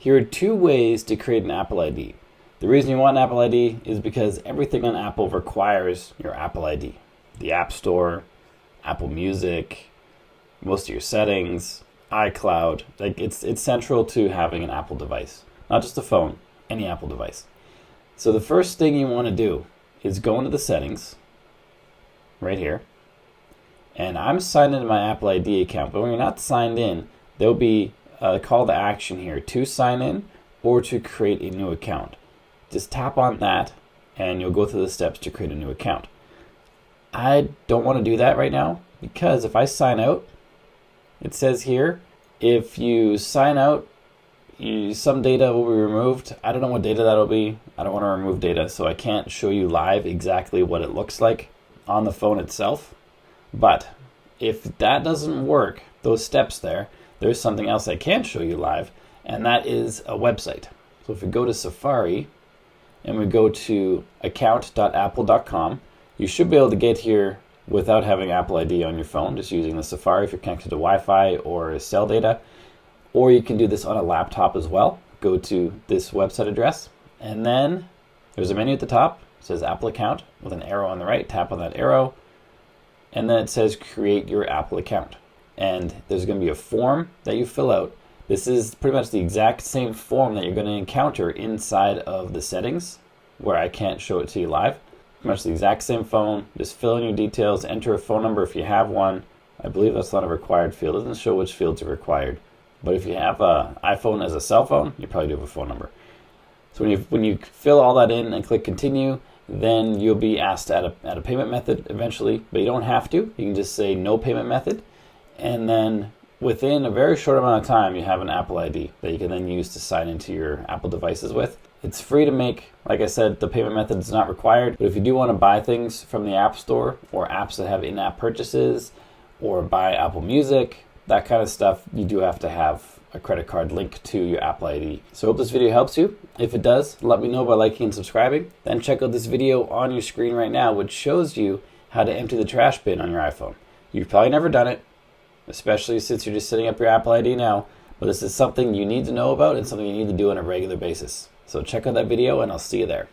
Here are two ways to create an Apple ID. The reason you want an Apple ID is because everything on Apple requires your Apple ID. The App Store, Apple Music, most of your settings, iCloud. It's central to having an Apple device. Not just a phone, any Apple device. So the first thing you want to do is go into the settings, right here. And I'm signed into my Apple ID account, but when you're not signed in, there'll be a call to action here to sign in or to create a new account. Just tap on that and you'll go through the steps to create a new account. I don't want to do that right now because if I sign out, it says here, if you sign out, some data will be removed. I don't know what data that'll be. I don't want to remove data, so I can't show you live exactly what it looks like on the phone itself. But if that doesn't work, those steps there's something else I can show you live, and that is a website. So if we go to Safari and we go to account.apple.com, you should be able to get here without having Apple ID on your phone, just using the Safari if you're connected to Wi-Fi or cell data. Or you can do this on a laptop as well. Go to this website address, and then there's a menu at the top. It says Apple account with an arrow on the right. Tap on that arrow, and then it says create your Apple account. And there's going to be a form that you fill out. This is pretty much the exact same form that you're going to encounter inside of the settings, where I can't show it to you live. Pretty much the exact same phone. Just fill in your details, enter a phone number if you have one. I believe that's not a required field. It doesn't show which fields are required. But if you have an iPhone as a cell phone, you probably do have a phone number. So when you fill all that in and click continue, then you'll be asked to add a payment method eventually, but you don't have to. You can just say no payment method, and then within a very short amount of time, you have an Apple ID that you can then use to sign into your Apple devices with. It's free to make. Like I said, the payment method is not required, but if you do want to buy things from the App Store or apps that have in-app purchases or buy Apple Music, that kind of stuff, you do have to have a credit card linked to your Apple ID. So I hope this video helps you. If it does, let me know by liking and subscribing. Then check out this video on your screen right now, which shows you how to empty the trash bin on your iPhone. You've probably never done it, especially since you're just setting up your Apple ID now, but this is something you need to know about and something you need to do on a regular basis. So check out that video and I'll see you there.